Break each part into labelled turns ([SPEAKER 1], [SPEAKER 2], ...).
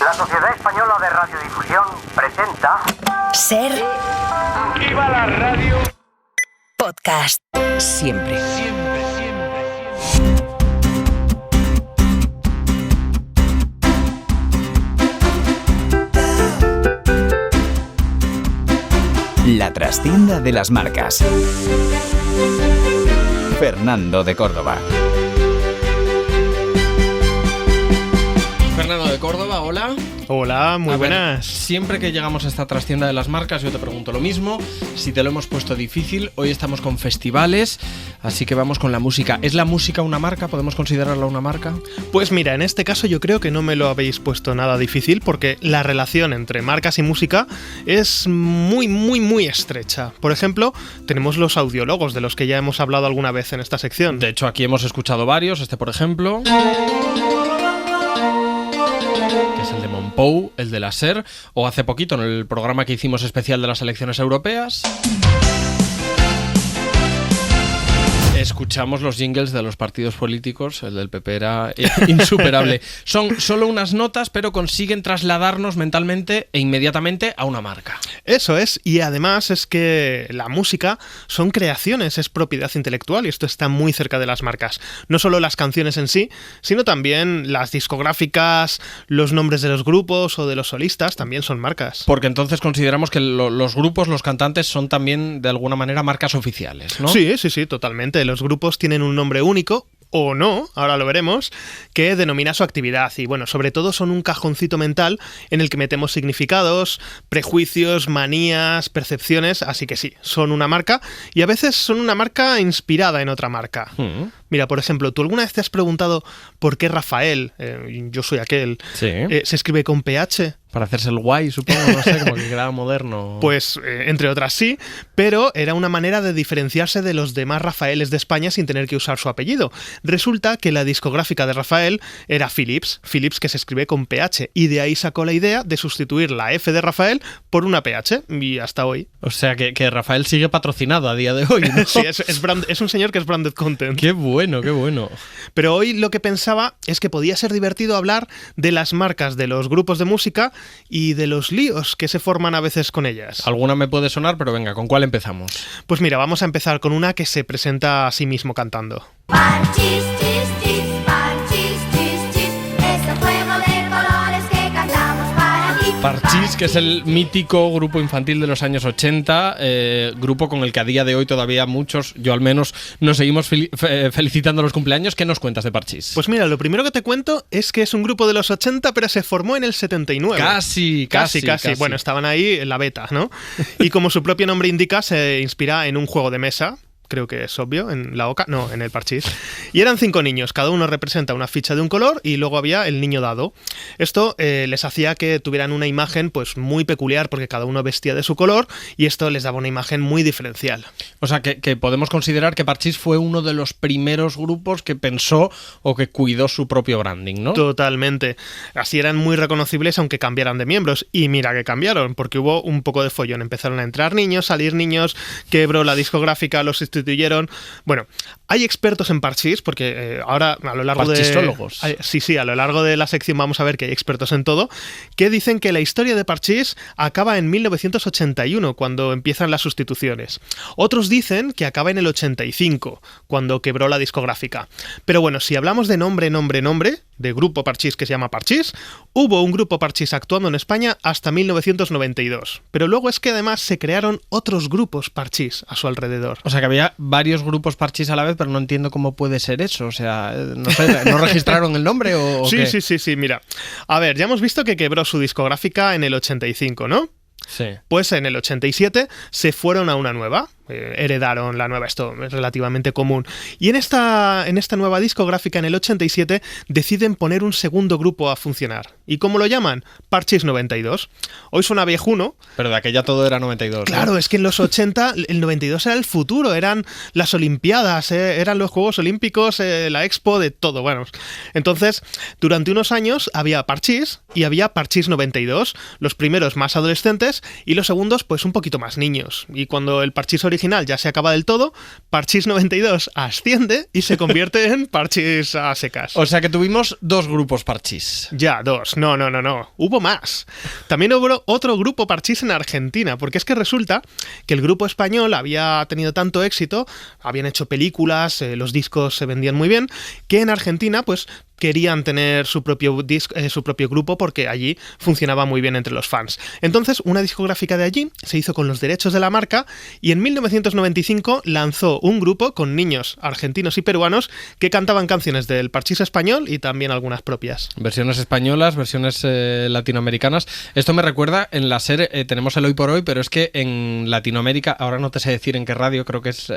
[SPEAKER 1] La Sociedad Española de Radiodifusión presenta...
[SPEAKER 2] Ser...
[SPEAKER 3] ¡Viva la radio!
[SPEAKER 2] Podcast.
[SPEAKER 4] Siempre. La trastienda de las marcas. Fernando de Córdoba.
[SPEAKER 5] Fernando de Córdoba, hola.
[SPEAKER 6] Hola, muy buenas.
[SPEAKER 5] Siempre que llegamos a esta trastienda de las marcas yo te pregunto lo mismo. Si te lo hemos puesto difícil, hoy estamos con festivales, así que vamos con la música. ¿Es la música una marca? ¿Podemos considerarla una marca?
[SPEAKER 6] Pues mira, en este caso yo creo que no me lo habéis puesto nada difícil porque la relación entre marcas y música es muy estrecha. Por ejemplo, tenemos los audiólogos de los que ya hemos hablado alguna vez en esta sección.
[SPEAKER 5] De hecho, aquí hemos escuchado varios, este por ejemplo... es el de Monpou, el de la SER, o hace poquito en el programa que hicimos especial de las elecciones europeas. Escuchamos los jingles de los partidos políticos, el del PP era insuperable. Son solo unas notas, pero consiguen trasladarnos mentalmente e inmediatamente a una marca.
[SPEAKER 6] Eso es, y además es que la música son creaciones, es propiedad intelectual y esto está muy cerca de las marcas. No solo las canciones en sí, sino también las discográficas, los nombres de los grupos o de los solistas también son marcas.
[SPEAKER 5] Porque entonces consideramos que los grupos, los cantantes son también de alguna manera marcas oficiales, ¿no?
[SPEAKER 6] Sí, totalmente. Los grupos tienen un nombre único, o no, ahora lo veremos, que denomina su actividad y bueno, sobre todo son un cajoncito mental en el que metemos significados, prejuicios, manías, percepciones, así que sí, son una marca y a veces son una marca inspirada en otra marca. Mira, por ejemplo, ¿tú alguna vez te has preguntado por qué Rafael, yo soy aquel, se escribe con PH?
[SPEAKER 5] Para hacerse el guay, supongo, no sé, como que quedaba moderno.
[SPEAKER 6] Pues, entre otras sí, pero era una manera de diferenciarse de los demás Rafaeles de España sin tener que usar su apellido. Resulta que la discográfica de Rafael era Philips que se escribe con PH, y de ahí sacó la idea de sustituir la F de Rafael por una PH, y hasta hoy.
[SPEAKER 5] O sea, que Rafael sigue patrocinado a día de hoy, ¿no?
[SPEAKER 6] Sí, es un señor que es branded content.
[SPEAKER 5] ¡Qué bueno, qué bueno!
[SPEAKER 6] Pero hoy lo que pensaba es que podía ser divertido hablar de las marcas de los grupos de música y de los líos que se forman a veces con ellas.
[SPEAKER 5] Alguna me puede sonar, pero venga, ¿con cuál empezamos?
[SPEAKER 6] Pues mira, vamos a empezar con una que se presenta a sí mismo cantando.
[SPEAKER 7] Parchís, chis, chis, parchís, chis, chis, este juego de colores que cantamos para ti.
[SPEAKER 5] Parchís, que es el mítico grupo infantil de los años 80, grupo con el que a día de hoy todavía muchos, yo al menos, nos seguimos felicitando los cumpleaños. ¿Qué nos cuentas de Parchís?
[SPEAKER 6] Pues mira, lo primero que te cuento es que es un grupo de los 80, pero se formó en el 79.
[SPEAKER 5] Casi.
[SPEAKER 6] Bueno, estaban ahí en la beta, ¿no? Y como su propio nombre indica, se inspira en un juego de mesa. Creo que es obvio, en la Oca, no, en el Parchís. Y eran 5 niños, cada uno representa una ficha de un color y luego había el niño dado. Esto les hacía que tuvieran una imagen pues muy peculiar porque cada uno vestía de su color y esto les daba una imagen muy diferencial.
[SPEAKER 5] O sea, que podemos considerar que Parchís fue uno de los primeros grupos que pensó o que cuidó su propio branding, ¿no?
[SPEAKER 6] Totalmente. Así eran muy reconocibles aunque cambiaran de miembros. Y mira que cambiaron, porque hubo un poco de follón. Empezaron a entrar niños, salir niños, quebró la discográfica, los sustituyeron. Bueno, hay expertos en Parchís, porque ahora a lo largo
[SPEAKER 5] Parchistólogos.
[SPEAKER 6] Sí, a lo largo de la sección vamos a ver que hay expertos en todo, que dicen que la historia de Parchís acaba en 1981, cuando empiezan las sustituciones. Otros dicen que acaba en el 85, cuando quebró la discográfica. Pero bueno, si hablamos de nombre, de grupo Parchís que se llama Parchís, hubo un grupo Parchís actuando en España hasta 1992. Pero luego es que además se crearon otros grupos Parchís a su alrededor.
[SPEAKER 5] O sea que había varios grupos Parchís a la vez, pero no entiendo cómo puede ser eso. O sea, no sé, ¿no registraron el nombre o
[SPEAKER 6] sí,
[SPEAKER 5] qué?
[SPEAKER 6] Sí, mira. A ver, ya hemos visto que quebró su discográfica en el 85, ¿no?
[SPEAKER 5] Sí.
[SPEAKER 6] Pues en el 87 se fueron a una nueva. Heredaron la nueva, esto es relativamente común. Y en esta nueva discográfica, en el 87, deciden poner un segundo grupo a funcionar. ¿Y cómo lo llaman? Parchís 92. Hoy suena viejuno.
[SPEAKER 5] Pero de aquella todo era 92.
[SPEAKER 6] Claro, ¿no? Es que en los 80 el 92 era el futuro, eran las Olimpiadas, eran los Juegos Olímpicos, la Expo, de todo. Bueno, entonces, durante unos años había Parchís y había Parchís 92, los primeros más adolescentes y los segundos pues un poquito más niños. Y cuando el Parchís original original ya se acaba del todo, Parchís 92 asciende y se convierte en Parchís a secas.
[SPEAKER 5] O sea que tuvimos 2 grupos Parchís.
[SPEAKER 6] Ya, 2. No. Hubo más. También hubo otro grupo Parchís en Argentina, porque es que resulta que el grupo español había tenido tanto éxito, habían hecho películas, los discos se vendían muy bien, que en Argentina pues querían tener su propio grupo porque allí funcionaba muy bien entre los fans. Entonces, una discográfica de allí se hizo con los derechos de la marca y en 1995 lanzó un grupo con niños argentinos y peruanos que cantaban canciones del Parchís español y también algunas propias.
[SPEAKER 5] Versiones españolas, versiones latinoamericanas. Esto me recuerda, en la SER tenemos el Hoy por Hoy, pero es que en Latinoamérica, ahora no te sé decir en qué radio, creo que es,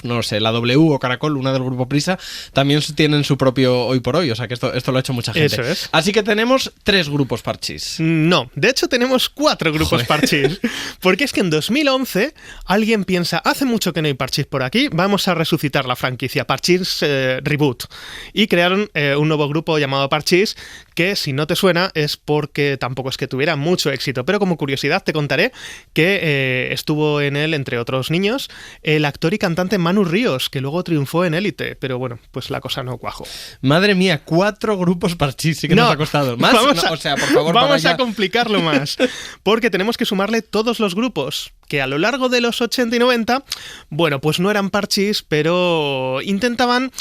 [SPEAKER 5] no lo sé, la W o Caracol, una del grupo Prisa, también tienen su propio Hoy por Hoy, o sea que esto lo ha hecho mucha gente.
[SPEAKER 6] Eso es.
[SPEAKER 5] Así que tenemos 3 grupos Parchís.
[SPEAKER 6] No, de hecho tenemos 4 grupos Parchís, porque es que en 2011 alguien piensa, hace mucho que no hay Parchís por aquí, vamos a resucitar la franquicia Parchís Reboot, y crearon un nuevo grupo llamado Parchís, que si no te suena es porque tampoco es que tuviera mucho éxito, pero como curiosidad te contaré que estuvo en él, entre otros niños, el actor y cantante Manu Ríos, que luego triunfó en Élite, pero bueno, pues la cosa no cuajó.
[SPEAKER 5] Madre mía, 4 grupos Parchís, sí que nos ha costado. ¿Más? O sea, por favor,
[SPEAKER 6] vamos a complicarlo más, porque tenemos que sumarle todos los grupos que a lo largo de los 80 y 90, bueno, pues no eran Parchís, pero intentaban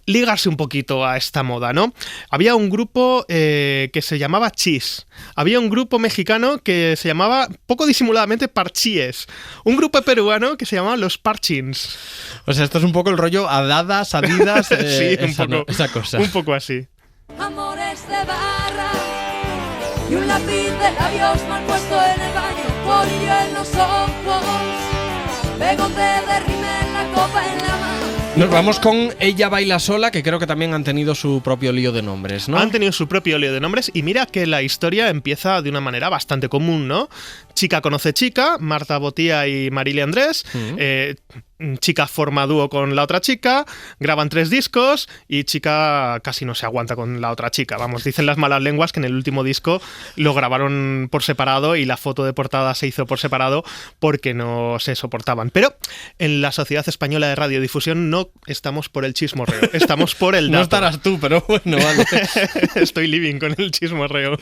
[SPEAKER 6] ligarse un poquito a esta moda, ¿no? Había un grupo que se llamaba Chis, había un grupo mexicano que se llamaba, poco disimuladamente, Parchíes, un grupo peruano que se llamaba Los Parchins.
[SPEAKER 5] O sea, esto es un poco el rollo Adidas,
[SPEAKER 6] sí,
[SPEAKER 5] esa cosa.
[SPEAKER 6] Un poco así.
[SPEAKER 8] Amores de barra y un lápiz de labios mal puesto en el baño, polillo en los ojos, pegote de rímel, la copa en la mano.
[SPEAKER 5] Nos vamos con Ella Baila Sola, que creo que también han tenido su propio lío de nombres, ¿no?
[SPEAKER 6] Han tenido su propio lío de nombres y mira que la historia empieza de una manera bastante común, ¿no? Chica conoce chica, Marta Botía y Marilia Andrés, chica forma dúo con la otra chica, graban 3 discos y chica casi no se aguanta con la otra chica. Vamos, dicen las malas lenguas que en el último disco lo grabaron por separado y la foto de portada se hizo por separado porque no se soportaban. Pero en la Sociedad Española de Radiodifusión no estamos por el chismorreo, estamos por el dato.
[SPEAKER 5] No estarás tú, pero bueno, vale.
[SPEAKER 6] Estoy living con el chismorreo.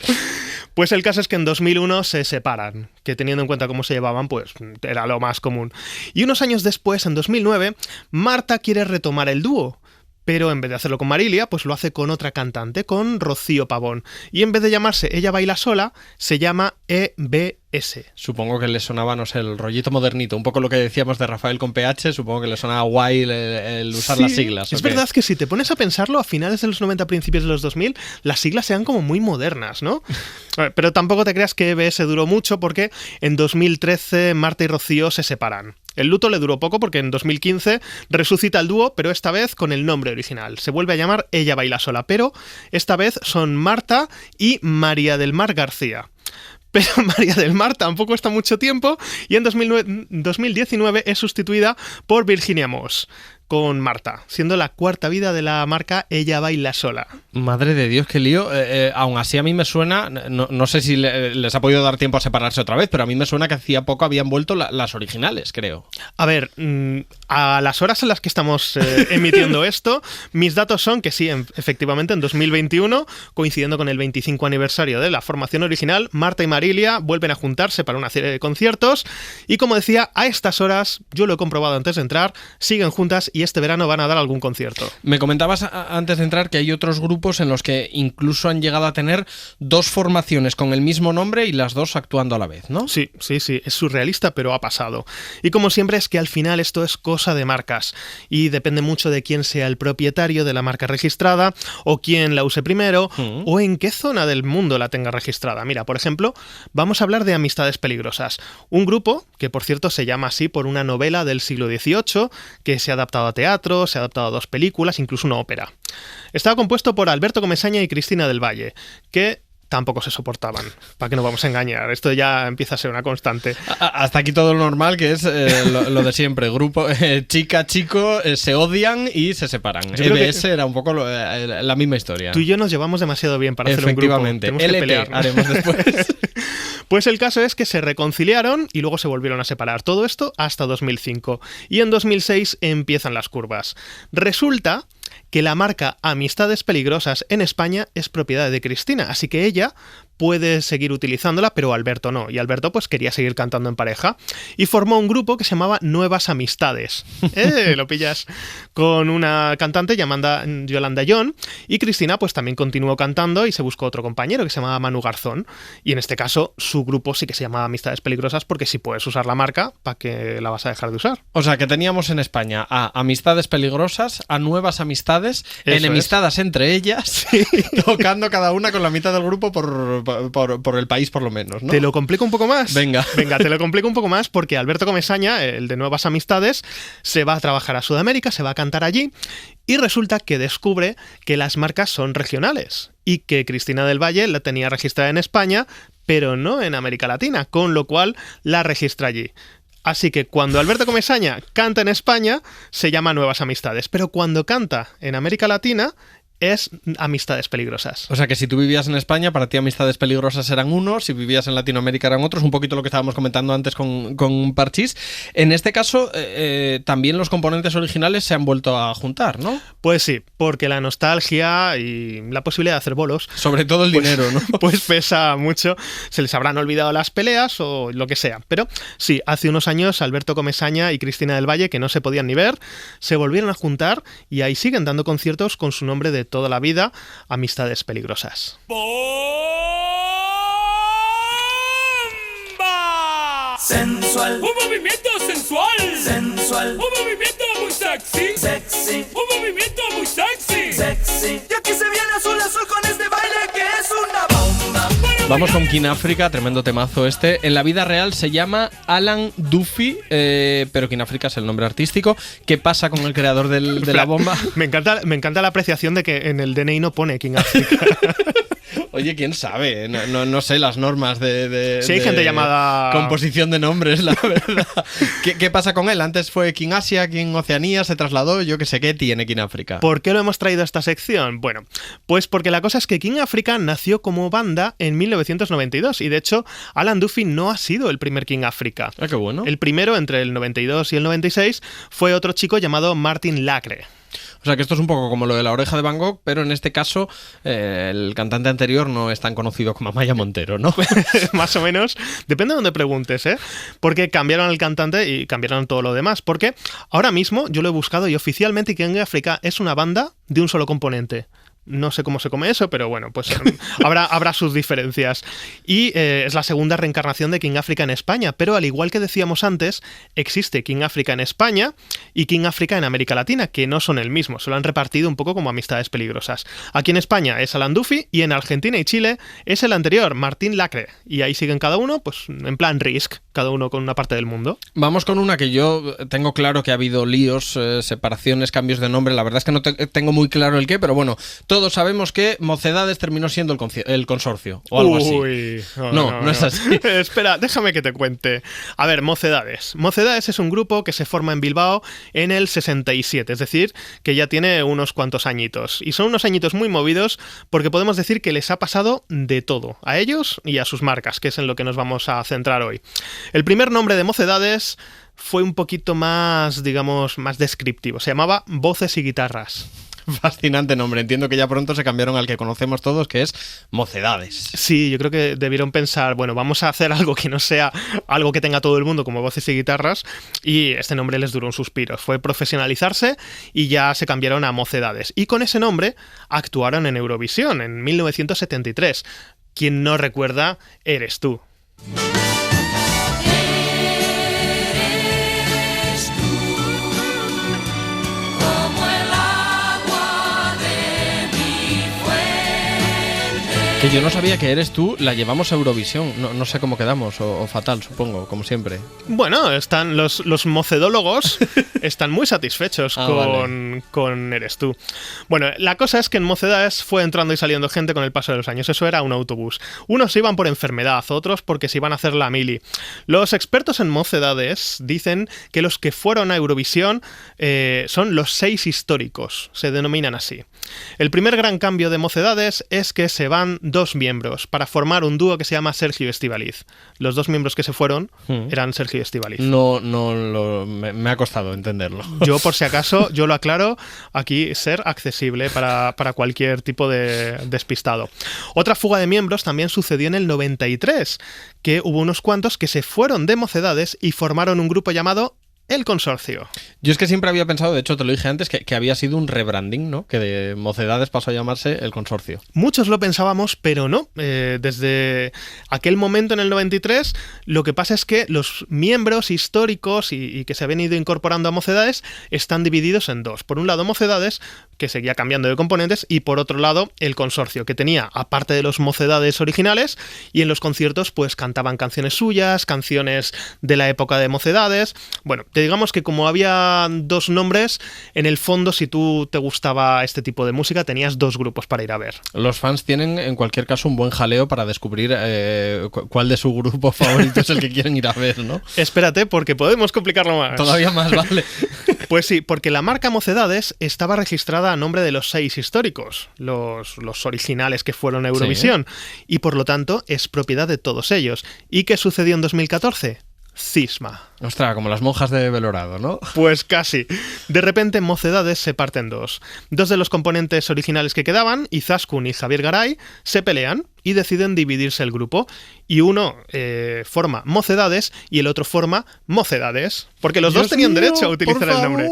[SPEAKER 6] Pues el caso es que en 2001 se separan, que teniendo en cuenta cómo se llevaban, pues era lo más común. Y unos años después, en 2009, Marta quiere retomar el dúo, pero en vez de hacerlo con Marilia, pues lo hace con otra cantante, con Rocío Pavón. Y en vez de llamarse Ella Baila Sola, se llama EBS.
[SPEAKER 5] Supongo que le sonaba, no sé, el rollito modernito, un poco lo que decíamos de Rafael con PH, supongo que le sonaba guay el usar las siglas.
[SPEAKER 6] Es verdad que si te pones a pensarlo, a finales de los 90, principios de los 2000, las siglas eran como muy modernas, ¿no? Pero tampoco te creas que EBS duró mucho porque en 2013 Marta y Rocío se separan. El luto le duró poco porque en 2015 resucita el dúo, pero esta vez con el nombre original. Se vuelve a llamar Ella Baila Sola, pero esta vez son Marta y María del Mar García. Pero María del Mar tampoco está mucho tiempo y en 2019 es sustituida por Virginia Moss con Marta, siendo la 4ª vida de la marca Ella Baila Sola.
[SPEAKER 5] Madre de Dios, qué lío. Aún así a mí me suena, no sé si les ha podido dar tiempo a separarse otra vez, pero a mí me suena que hacía poco habían vuelto las originales, creo.
[SPEAKER 6] A ver, a las horas en las que estamos emitiendo esto, mis datos son que sí, efectivamente en 2021, coincidiendo con el 25 aniversario de la formación original, Marta y Marilia vuelven a juntarse para una serie de conciertos y, como decía, a estas horas, yo lo he comprobado antes de entrar, siguen juntas y este verano van a dar algún concierto.
[SPEAKER 5] Me comentabas antes de entrar que hay otros grupos en los que incluso han llegado a tener 2 formaciones con el mismo nombre y las 2 actuando a la vez, ¿no?
[SPEAKER 6] Sí, es surrealista, pero ha pasado. Y como siempre es que al final esto es cosa de marcas y depende mucho de quién sea el propietario de la marca registrada o quién la use primero o en qué zona del mundo la tenga registrada. Mira, por ejemplo, vamos a hablar de Amistades Peligrosas, un grupo que por cierto se llama así por una novela del siglo XVIII que se ha adaptado a teatro, se ha adaptado a 2 películas, incluso una ópera. Estaba compuesto por Alberto Comesaña y Cristina del Valle, que tampoco se soportaban. ¿Para qué nos vamos a engañar? Esto ya empieza a ser una constante.
[SPEAKER 5] Hasta aquí todo lo normal, que es lo de siempre. Grupo, chica, chico, se odian y se separan. EBS era un poco la misma historia.
[SPEAKER 6] Tú y yo nos llevamos demasiado bien para hacer un grupo.
[SPEAKER 5] Efectivamente. LT haremos después.
[SPEAKER 6] Pues el caso es que se reconciliaron y luego se volvieron a separar. Todo esto hasta 2005. Y en 2006 empiezan las curvas. Resulta que la marca Amistades Peligrosas en España es propiedad de Cristina, así que ella puede seguir utilizándola, pero Alberto no. Y Alberto pues quería seguir cantando en pareja y formó un grupo que se llamaba Nuevas Amistades. Lo pillas, con una cantante llamada Yolanda John, y Cristina pues también continuó cantando y se buscó otro compañero que se llamaba Manu Garzón, y en este caso su grupo sí que se llamaba Amistades Peligrosas, porque si puedes usar la marca, ¿para qué la vas a dejar de usar?
[SPEAKER 5] O sea, que teníamos en España a Amistades Peligrosas, a Nuevas Amistades,
[SPEAKER 6] Eso
[SPEAKER 5] enemistadas entre ellas, tocando cada una con la mitad del grupo por el país por lo menos, ¿no?
[SPEAKER 6] ¿Te lo complico un poco más?
[SPEAKER 5] Venga,
[SPEAKER 6] te lo complico un poco más, porque Alberto Comesaña, el de Nuevas Amistades, se va a trabajar a Sudamérica, se va a cantar allí, y resulta que descubre que las marcas son regionales y que Cristina del Valle la tenía registrada en España, pero no en América Latina, con lo cual la registra allí. Así que cuando Alberto Comesaña canta en España, se llama Nuevas Amistades, pero cuando canta en América Latina, es Amistades Peligrosas.
[SPEAKER 5] o sea que si tú vivías en España, para ti Amistades Peligrosas eran unos, si vivías en Latinoamérica eran otros, un poquito lo que estábamos comentando antes con Parchís. En este caso, también los componentes originales se han vuelto a juntar, ¿no?
[SPEAKER 6] Pues sí, porque la nostalgia y la posibilidad de hacer bolos,
[SPEAKER 5] Sobre todo el dinero, ¿no?
[SPEAKER 6] pues pesa mucho. Se les habrán olvidado las peleas o lo que sea. Pero sí, hace unos años Alberto Comesaña y Cristina del Valle, que no se podían ni ver, se volvieron a juntar y ahí siguen dando conciertos con su nombre de toda la vida, Amistades Peligrosas.
[SPEAKER 3] ¡Bomba!
[SPEAKER 9] Sensual,
[SPEAKER 3] ¡Un movimiento sensual!
[SPEAKER 9] sensual,
[SPEAKER 3] ¡Un movimiento muy sexy!
[SPEAKER 9] sexy,
[SPEAKER 3] ¡Un movimiento muy sexy!
[SPEAKER 9] sexy. Y aquí se viene azul azul con este baile que es una bomba.
[SPEAKER 5] Vamos con King África, tremendo temazo este. En la vida real se llama Alan Duffy, pero King África es el nombre artístico. ¿Qué pasa con el creador de la bomba?
[SPEAKER 6] Me encanta la apreciación de que en el DNI no pone King África.
[SPEAKER 5] Oye, quién sabe, no sé las normas de
[SPEAKER 6] Sí, hay gente llamada...
[SPEAKER 5] composición de nombres, la verdad. ¿Qué pasa con él? Antes fue King Asia, King Oceanía, se trasladó, yo que sé qué tiene King África.
[SPEAKER 6] ¿Por qué lo hemos traído a esta sección? Bueno, pues porque la cosa es que King África nació como banda en 1992 y de hecho Alan Duffy no ha sido el primer King África.
[SPEAKER 5] Ah, qué bueno.
[SPEAKER 6] El primero, entre el 92 y el 96, fue otro chico llamado Martin Lacre.
[SPEAKER 5] O sea que esto es un poco como lo de La Oreja de Van Gogh, pero en este caso el cantante anterior no es tan conocido como Amaya Montero, ¿no?
[SPEAKER 6] Más o menos, depende de donde preguntes, ¿eh? Porque cambiaron el cantante y cambiaron todo lo demás. Porque ahora mismo yo lo he buscado y oficialmente King África es una banda de un solo componente. No sé cómo se come eso, pero bueno, pues habrá sus diferencias. Y es la segunda reencarnación de King África en España, pero al igual que decíamos antes, existe King África en España y King África en América Latina, que no son el mismo, se lo han repartido un poco como Amistades Peligrosas. Aquí en España es Alan Duffy y en Argentina y Chile es el anterior, Martín Lacre. Y ahí siguen cada uno, pues en plan Risk, cada uno con una parte del mundo.
[SPEAKER 5] Vamos con una que yo tengo claro que ha habido líos, separaciones, cambios de nombre. La verdad es que no tengo muy claro el qué, pero bueno, todos sabemos que Mocedades terminó siendo el consorcio o algo así. No es así.
[SPEAKER 6] Espera, déjame que te cuente. A ver, Mocedades. Mocedades es un grupo que se forma en Bilbao en el 67, es decir, que ya tiene unos cuantos añitos. Y son unos añitos muy movidos porque podemos decir que les ha pasado de todo, a ellos y a sus marcas, que es en lo que nos vamos a centrar hoy. El primer nombre de Mocedades fue un poquito más, digamos, más descriptivo. Se llamaba Voces y Guitarras.
[SPEAKER 5] Fascinante nombre. Entiendo que ya pronto se cambiaron al que conocemos todos, que es Mocedades.
[SPEAKER 6] Sí, yo creo que debieron pensar, bueno, vamos a hacer algo que no sea algo que tenga todo el mundo, como Voces y Guitarras, y este nombre les duró un suspiro. Fue profesionalizarse y ya se cambiaron a Mocedades. Y con ese nombre actuaron en Eurovisión en 1973. Quien no recuerda, Eres tú.
[SPEAKER 5] Que yo no sabía que Eres tú, la llevamos a Eurovisión. No sé cómo quedamos, o fatal, supongo, como siempre.
[SPEAKER 6] Bueno, están los mocedólogos están muy satisfechos
[SPEAKER 5] vale.
[SPEAKER 6] con Eres tú. Bueno, la cosa es que en Mocedades fue entrando y saliendo gente con el paso de los años. Eso era un autobús. Unos iban por enfermedad, otros porque se iban a hacer la mili. Los expertos en Mocedades dicen que los que fueron a Eurovisión son los 6 históricos, se denominan así. El primer gran cambio de Mocedades es que se van 2 miembros para formar un dúo que se llama Sergio y Estíbaliz. Los 2 miembros que se fueron eran Sergio y Estíbaliz.
[SPEAKER 5] Me ha costado entenderlo.
[SPEAKER 6] Yo, por si acaso, yo lo aclaro, aquí ser accesible para cualquier tipo de despistado. Otra fuga de miembros también sucedió en el 93, que hubo unos cuantos que se fueron de Mocedades y formaron un grupo llamado El Consorcio.
[SPEAKER 5] Yo es que siempre había pensado, de hecho te lo dije antes, que había sido un rebranding, ¿no? Que de Mocedades pasó a llamarse El Consorcio.
[SPEAKER 6] Muchos lo pensábamos, pero no. Desde aquel momento en el 93, lo que pasa es que los miembros históricos y que se habían ido incorporando a Mocedades están divididos en 2. Por un lado, Mocedades, que seguía cambiando de componentes, y por otro lado, El Consorcio, que tenía, aparte de los Mocedades originales, y en los conciertos pues cantaban canciones suyas, canciones de la época de Mocedades. Bueno, digamos que como había 2 nombres, en el fondo, si tú te gustaba este tipo de música, tenías 2 grupos para ir a ver.
[SPEAKER 5] Los fans tienen, en cualquier caso, un buen jaleo para descubrir cuál de su grupo favorito es el que quieren ir a ver, ¿no?
[SPEAKER 6] Espérate, porque podemos complicarlo más.
[SPEAKER 5] Todavía más, vale.
[SPEAKER 6] Pues sí, porque la marca Mocedades estaba registrada a nombre de los 6 históricos, los originales que fueron a Eurovisión, y por lo tanto es propiedad de todos ellos. ¿Y qué sucedió en 2014? Cisma.
[SPEAKER 5] Ostras, como las monjas de Belorado, ¿no?
[SPEAKER 6] Pues casi. De repente Mocedades se parte en 2. 2 de los componentes originales que quedaban, Izaskun y Javier Garay, se pelean y deciden dividirse el grupo. Y uno forma Mocedades y el otro forma Mocedades. Porque los dos tenían derecho a utilizar el nombre.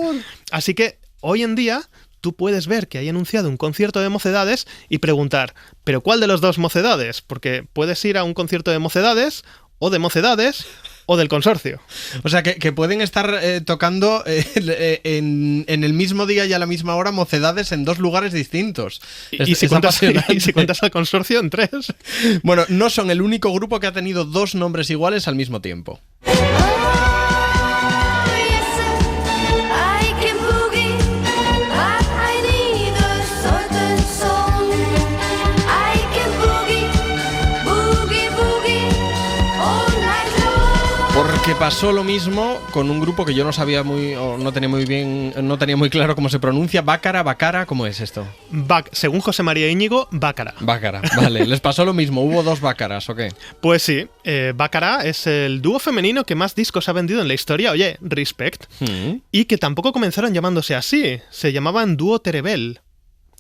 [SPEAKER 6] Así que hoy en día tú puedes ver que hay anunciado un concierto de Mocedades y preguntar, ¿pero cuál de los 2 Mocedades? Porque puedes ir a un concierto de Mocedades o de Mocedades o del Consorcio.
[SPEAKER 5] O sea, que pueden estar tocando en el mismo día y a la misma hora Mocedades en 2 lugares distintos.
[SPEAKER 6] Y si cuentas al Consorcio, en 3.
[SPEAKER 5] Bueno, no son el único grupo que ha tenido 2 nombres iguales al mismo tiempo. Porque pasó lo mismo con un grupo que yo no sabía no tenía muy claro cómo se pronuncia. Bácara, ¿cómo es esto?
[SPEAKER 6] Según José María Íñigo, Bácara.
[SPEAKER 5] Bácara, vale. ¿Les pasó lo mismo? ¿Hubo 2 Bácaras o qué?
[SPEAKER 6] Pues sí, Bácara es el dúo femenino que más discos ha vendido en la historia. Oye, respect. Y que tampoco comenzaron llamándose así. Se llamaban Dúo Terebel.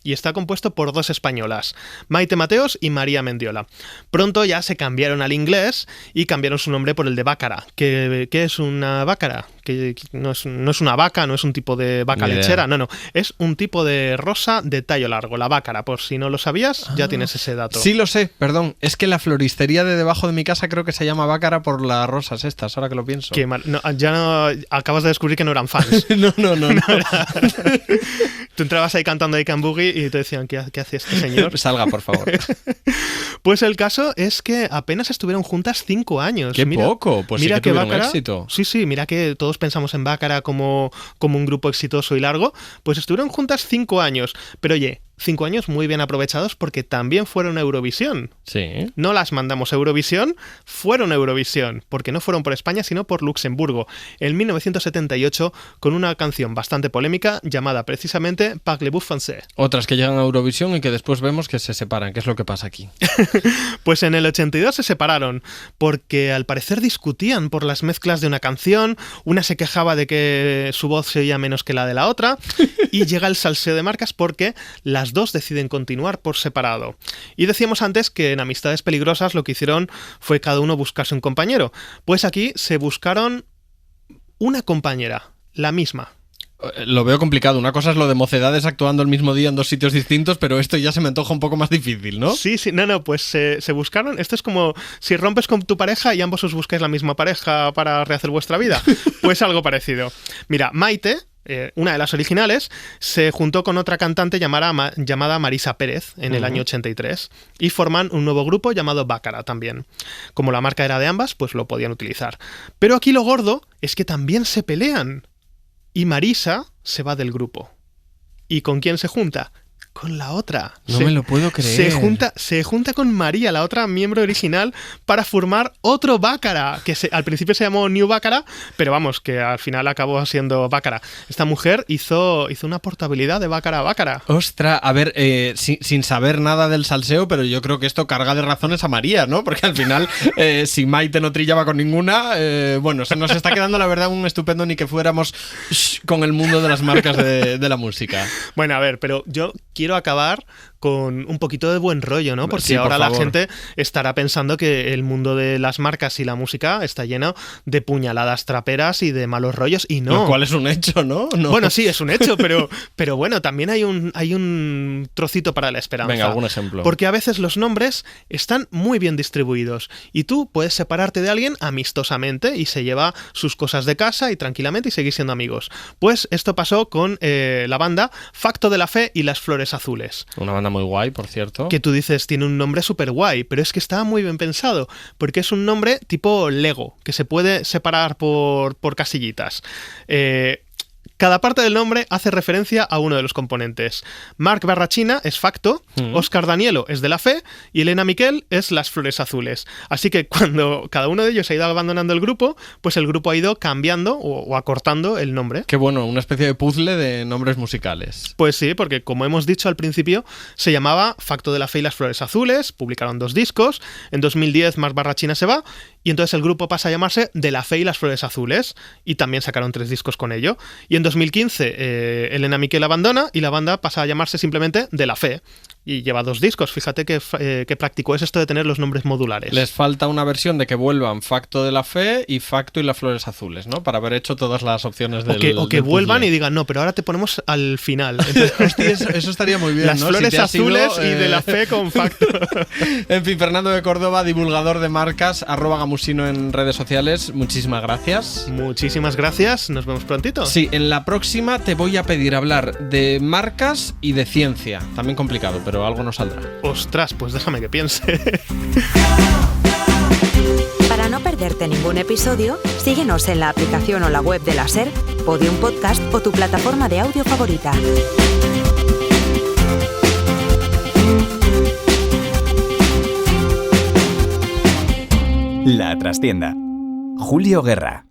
[SPEAKER 6] Y está compuesto por 2 españolas, Maite Mateos y María Mendiola. Pronto ya se cambiaron al inglés y cambiaron su nombre por el de Bácara. ¿Qué es una bácara? Que no es una vaca, no es un tipo de vaca lechera, no. Es un tipo de rosa de tallo largo, la bácara. Por si no lo sabías, ya tienes ese dato.
[SPEAKER 5] Sí lo sé, perdón. Es que la floristería de debajo de mi casa creo que se llama Bácara por las rosas estas, ahora que lo pienso.
[SPEAKER 6] Qué mal. Acabas de descubrir que no eran fans.
[SPEAKER 5] No.
[SPEAKER 6] Tú entrabas ahí cantando I Can Boogie y te decían, ¿qué hace este señor?
[SPEAKER 5] Salga, por favor.
[SPEAKER 6] Pues el caso es que apenas estuvieron juntas 5 años.
[SPEAKER 5] ¡Qué poco! Pues mira sí que tuvieron éxito.
[SPEAKER 6] Sí, mira que todos pensamos en Bácara como un grupo exitoso y largo. Pues estuvieron juntas 5 años. Pero oye, 5 años muy bien aprovechados porque también fueron a Eurovisión.
[SPEAKER 5] Sí.
[SPEAKER 6] No las mandamos a Eurovisión, fueron a Eurovisión, porque no fueron por España, sino por Luxemburgo, en 1978, con una canción bastante polémica llamada precisamente Parlez-vous français.
[SPEAKER 5] Otras que llegan a Eurovisión y que después vemos que se separan. ¿Qué es lo que pasa aquí?
[SPEAKER 6] Pues en el 82 se separaron, porque al parecer discutían por las mezclas de una canción, una se quejaba de que su voz se oía menos que la de la otra, y llega el salseo de marcas porque las 2 deciden continuar por separado. Y decíamos antes que en Amistades Peligrosas lo que hicieron fue cada uno buscarse un compañero. Pues aquí se buscaron una compañera, la misma.
[SPEAKER 5] Lo veo complicado. Una cosa es lo de Mocedades actuando el mismo día en 2 sitios distintos, pero esto ya se me antoja un poco más difícil, ¿no?
[SPEAKER 6] Sí, pues se buscaron. Esto es como si rompes con tu pareja y ambos os buscáis la misma pareja para rehacer vuestra vida. Pues algo parecido. Mira, Maite, una de las originales, se juntó con otra cantante llamada Marisa Pérez en el año 83 y forman un nuevo grupo llamado Bácara también. Como la marca era de ambas, pues lo podían utilizar. Pero aquí lo gordo es que también se pelean y Marisa se va del grupo. ¿Y con quién se junta? con la otra.
[SPEAKER 5] No me lo puedo creer.
[SPEAKER 6] Se junta con María, la otra miembro original, para formar otro Bácara, que al principio se llamó New Bácara, pero vamos, que al final acabó siendo Bácara. Esta mujer hizo una portabilidad de Bácara a Bácara.
[SPEAKER 5] Ostras, a ver, sin saber nada del salseo, pero yo creo que esto carga de razones a María, ¿no? Porque al final, si Maite no trillaba con ninguna, bueno, se nos está quedando la verdad un estupendo ni que fuéramos con el mundo de las marcas de la música.
[SPEAKER 6] Bueno, a ver, pero yo quiero acabar con un poquito de buen rollo, ¿no? Porque
[SPEAKER 5] Sí, por
[SPEAKER 6] ahora la
[SPEAKER 5] favor.
[SPEAKER 6] gente estará pensando que el mundo de las marcas y la música está lleno de puñaladas traperas y de malos rollos, y no.
[SPEAKER 5] Lo cual es un hecho, ¿no? No.
[SPEAKER 6] Bueno, sí, es un hecho, pero bueno, también hay un trocito para la esperanza.
[SPEAKER 5] Venga, algún ejemplo.
[SPEAKER 6] Porque a veces los nombres están muy bien distribuidos y tú puedes separarte de alguien amistosamente y se lleva sus cosas de casa y tranquilamente y seguir siendo amigos. Pues esto pasó con la banda Facto de la Fe y las Flores Azules.
[SPEAKER 5] Una banda muy guay, por cierto.
[SPEAKER 6] Que tú dices, tiene un nombre súper guay, pero es que está muy bien pensado, porque es un nombre tipo Lego, que se puede separar por casillitas. Cada parte del nombre hace referencia a uno de los componentes. Marc Barrachina es Facto, Óscar Danielo es de la Fe y Elena Miquel es las Flores Azules. Así que cuando cada uno de ellos ha ido abandonando el grupo, pues el grupo ha ido cambiando o acortando el nombre.
[SPEAKER 5] Qué bueno, una especie de puzzle de nombres musicales.
[SPEAKER 6] Pues sí, porque como hemos dicho al principio, se llamaba Facto de la Fe y las Flores Azules, publicaron 2 discos, en 2010 Marc Barrachina se va y entonces el grupo pasa a llamarse De la Fe y las Flores Azules y también sacaron 3 discos con ello. Y en 2015 Elena Miquel abandona y la banda pasa a llamarse simplemente De la Fe. Y lleva 2 discos. Fíjate qué práctico es esto de tener los nombres modulares.
[SPEAKER 5] Les falta una versión de que vuelvan Facto de la Fe y Facto y las Flores Azules, ¿no? Para haber hecho todas las opciones del
[SPEAKER 6] O que
[SPEAKER 5] del
[SPEAKER 6] vuelvan
[SPEAKER 5] puzzle.
[SPEAKER 6] y digan, no, pero ahora te ponemos al final. Entonces,
[SPEAKER 5] Hostia, eso estaría muy bien,
[SPEAKER 6] las
[SPEAKER 5] ¿no?
[SPEAKER 6] Flores
[SPEAKER 5] Si te has
[SPEAKER 6] Azules
[SPEAKER 5] ido,
[SPEAKER 6] y De la Fe con Facto.
[SPEAKER 5] En fin, Fernando de Córdoba, divulgador de marcas, @gamusino en redes sociales. Muchísimas gracias.
[SPEAKER 6] Muchísimas gracias. Nos vemos prontito.
[SPEAKER 5] Sí, en la próxima te voy a pedir hablar de marcas y de ciencia. También complicado, pero algo nos saldrá.
[SPEAKER 6] Ostras, pues déjame que piense.
[SPEAKER 2] Para no perderte ningún episodio, síguenos en la aplicación o la web de la SER, Podium Podcast o tu plataforma de audio favorita.
[SPEAKER 4] La Trastienda. Julio Guerra.